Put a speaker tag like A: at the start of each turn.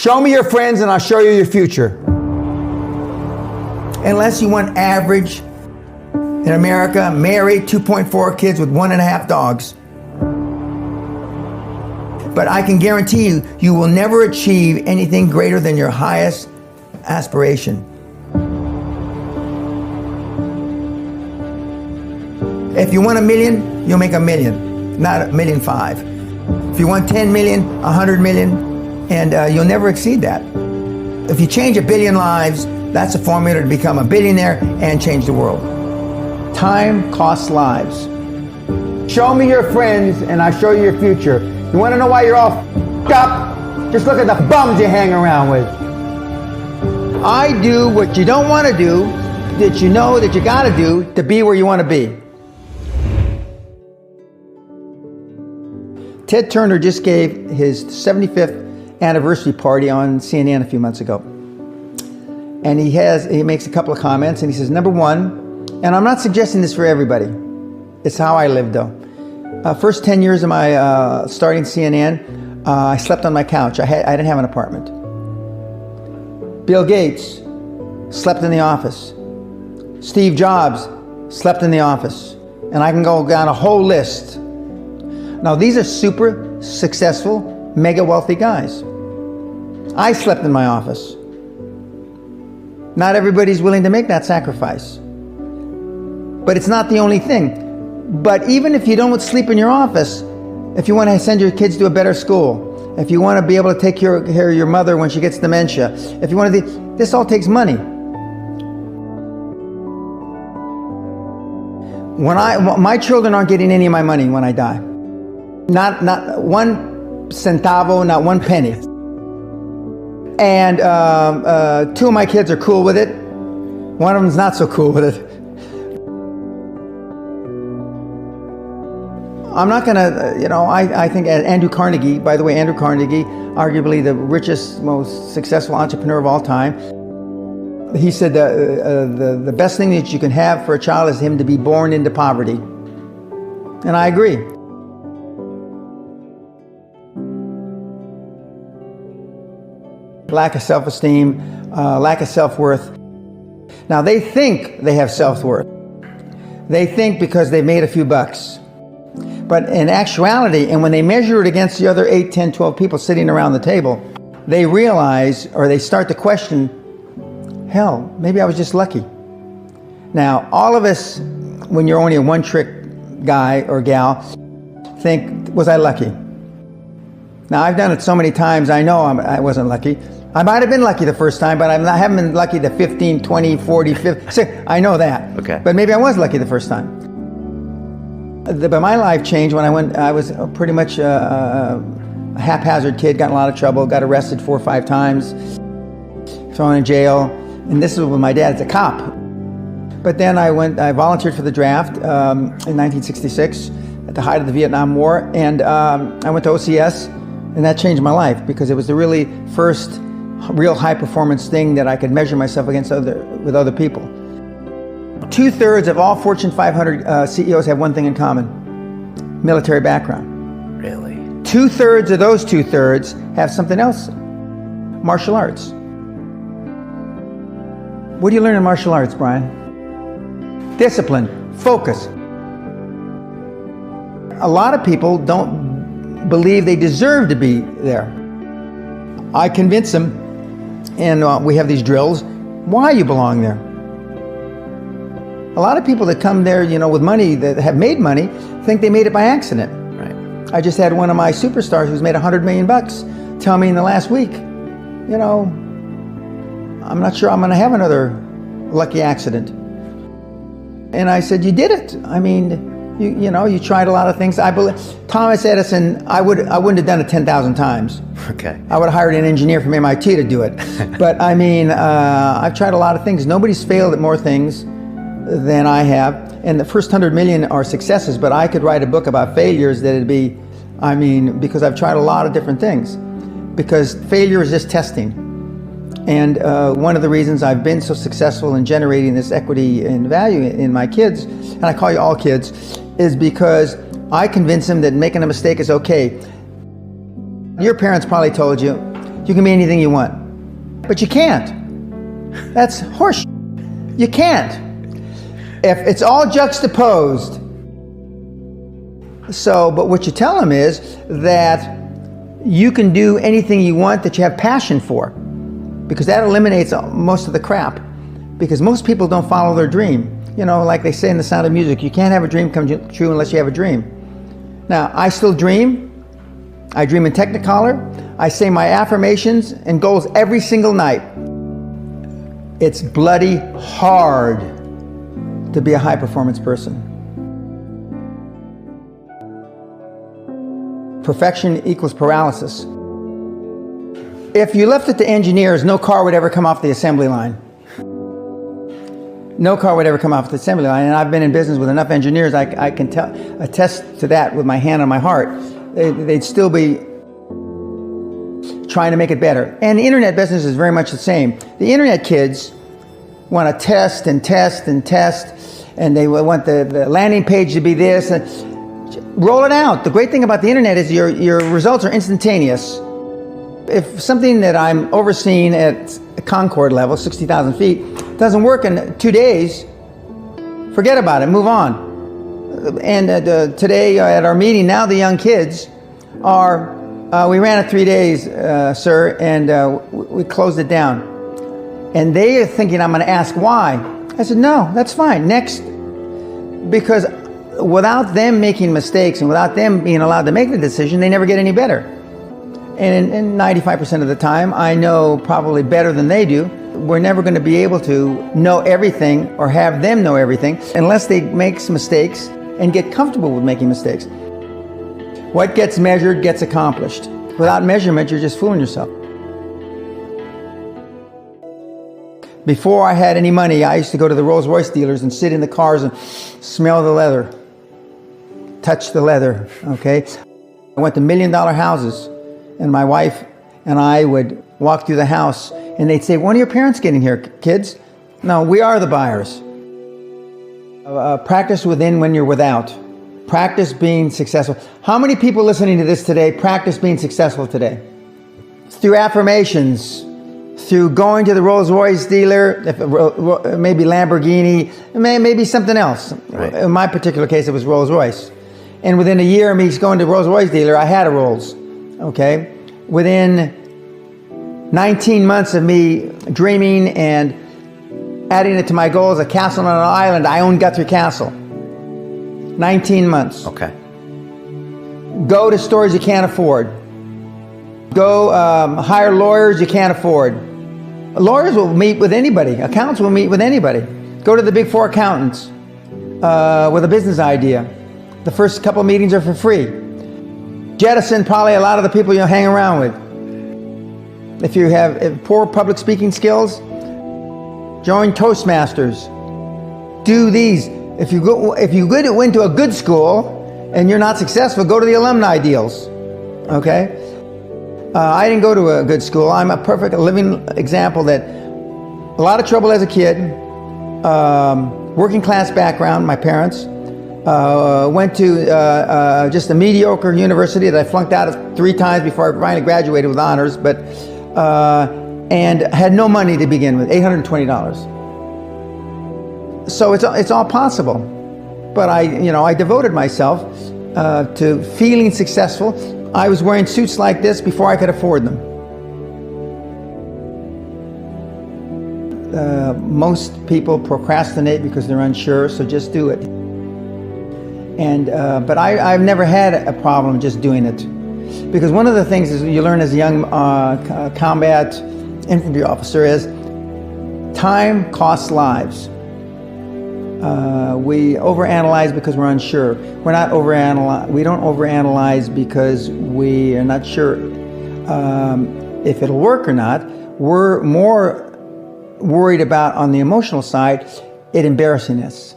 A: Show me your friends and I'll show you your future. Unless you want average in America, married, 2.4 kids with 1.5 dogs. But I can guarantee you, you will never achieve anything greater than your highest aspiration. If you want $1 million, you'll make $1 million, not $1.5 million. If you want 10 million, 100 million, and you'll never exceed that. If you change 1 billion lives, that's a formula to become a billionaire and change the world. Time costs lives. Show me your friends and I'll show you your future. You want to know why you're all f***ed up? Just look at the bums you hang around with. I do what you don't want to do, that you know that you got to do to be where you want to be. Ted Turner just gave his 75th anniversary party on CNN a few months ago. And he makes a couple of comments and he says, number one, and I'm not suggesting this for everybody, it's how I live though. First 10 years of my starting CNN, I slept on my couch. I didn't have an apartment. Bill Gates slept in the office. Steve Jobs slept in the office. And I can go down a whole list. Now these are super successful, mega wealthy guys. I slept in my office. Not everybody's willing to make that sacrifice. But it's not the only thing. But even if you don't sleep in your office, if you want to send your kids to a better school, if you want to be able to take care of your mother when she gets dementia, if you want to, this all takes money. My children aren't getting any of my money when I die. Not one centavo, not one penny. And 2 of my kids are cool with it. One of them's not so cool with it. I'm not gonna, I think Andrew Carnegie, by the way, Andrew Carnegie, arguably the richest, most successful entrepreneur of all time, he said the best thing that you can have for a child is him to be born into poverty. And I agree. Lack of self-esteem, lack of self-worth. Now they think they have self-worth. They think because they've made a few bucks. But in actuality, and when they measure it against the other 8, 10, 12 people sitting around the table, they realize, or they start to question, hell, maybe I was just lucky. Now, all of us, when you're only a one-trick guy or gal, think, was I lucky? Now, I've done it so many times, I know I wasn't lucky. I might have been lucky the first time, but I haven't been lucky the 15, 20, 40, 50, I know that.
B: Okay.
A: But maybe I was lucky the first time. But my life changed when I was pretty much a haphazard kid, got in a lot of trouble, got arrested 4 or 5 times, thrown in jail, and this is with my dad as a cop. But then I volunteered for the draft in 1966 at the height of the Vietnam War, and I went to OCS, and that changed my life because it was the really first real high performance thing that I could measure myself against with other people. 2/3 of all Fortune 500 CEOs have one thing in common: military background.
B: Really?
A: 2/3 of those 2/3 have something else: martial arts. What do you learn in martial arts, Brian? Discipline, focus. A lot of people don't believe they deserve to be there. I convince them, and we have these drills, why you belong there. A lot of people that come there, with money, that have made money, think they made it by accident.
B: Right.
A: I just had one of my superstars who's made $100 million tell me in the last week, I'm not sure I'm going to have another lucky accident. And I said, you did it. I mean, you tried a lot of things. I believe Thomas Edison, I wouldn't have done it 10,000 times.
B: Okay.
A: I would have hired an engineer from MIT to do it. But I mean, I've tried a lot of things. Nobody's failed at more things than I have. And the first 100 million are successes, but I could write a book about failures that'd be, because I've tried a lot of different things. Because failure is just testing. And one of the reasons I've been so successful in generating this equity and value in my kids, and I call you all kids, is because I convince them that making a mistake is okay. Your parents probably told you, you can be anything you want. But you can't. That's horse. You can't. If it's all juxtaposed. So, but what you tell them is that you can do anything you want that you have passion for, because that eliminates most of the crap. Because most people don't follow their dream. You know, like they say in The Sound of Music, you can't have a dream come true unless you have a dream. Now, I still dream. I dream in Technicolor. I say my affirmations and goals every single night. It's bloody hard to be a high performance person. Perfection equals paralysis. If you left it to engineers, no car would ever come off the assembly line. No car would ever come off the assembly line. And I've been in business with enough engineers, I can attest to that with my hand on my heart. They'd still be trying to make it better. And the internet business is very much the same. The internet kids want to test and test and test, and they want the landing page to be this. And roll it out. The great thing about the internet is your results are instantaneous. If something that I'm overseeing at Concord level, 60,000 feet, doesn't work in 2 days, forget about it, move on. And today at our meeting, now the young kids are, we ran it 3 days, sir, and we closed it down. And they are thinking I'm going to ask why. I said, no, that's fine, next. Because without them making mistakes and without them being allowed to make the decision, they never get any better. And 95% of the time, I know probably better than they do. We're never going to be able to know everything or have them know everything unless they make some mistakes and get comfortable with making mistakes. What gets measured gets accomplished. Without measurement, you're just fooling yourself. Before I had any money, I used to go to the Rolls-Royce dealers and sit in the cars and smell the leather, touch the leather, okay? I went to $1 million houses, and my wife and I would walk through the house, and they'd say, when are your parents getting here, kids? No, we are the buyers. Practice within when you're without. Practice being successful. How many people listening to this today practice being successful today? Through affirmations, through going to the Rolls-Royce dealer, maybe Lamborghini, maybe something else. Right. In my particular case, it was Rolls-Royce. And within a year of me going to the Rolls-Royce dealer, I had a Rolls, okay? Within 19 months of me dreaming and adding it to my goals, a castle on an island, I own Guthrie Castle. 19 months.
B: Okay.
A: Go to stores you can't afford. Go hire lawyers you can't afford. Lawyers will meet with anybody. Accountants will meet with anybody. Go to the big four accountants with a business idea. The first couple meetings are for free. Jettison probably a lot of the people you'll hang around with. If you have poor public speaking skills, join Toastmasters. Do these. If you went to a good school and you're not successful, go to the alumni deals. Okay? I didn't go to a good school. I'm a perfect living example that a lot of trouble as a kid, working class background, my parents, went to just a mediocre university that I flunked out of 3 times before I finally graduated with honors, but and had no money to begin with, $820. So it's all possible. But I devoted myself to feeling successful. I was wearing suits like this before I could afford them. Most people procrastinate because they're unsure, so just do it. And but I've never had a problem just doing it, because one of the things is you learn as a young combat infantry officer is time costs lives. We overanalyze because we're unsure. We don't overanalyze because we are not sure if it'll work or not. We're more worried about, on the emotional side, it embarrassing us.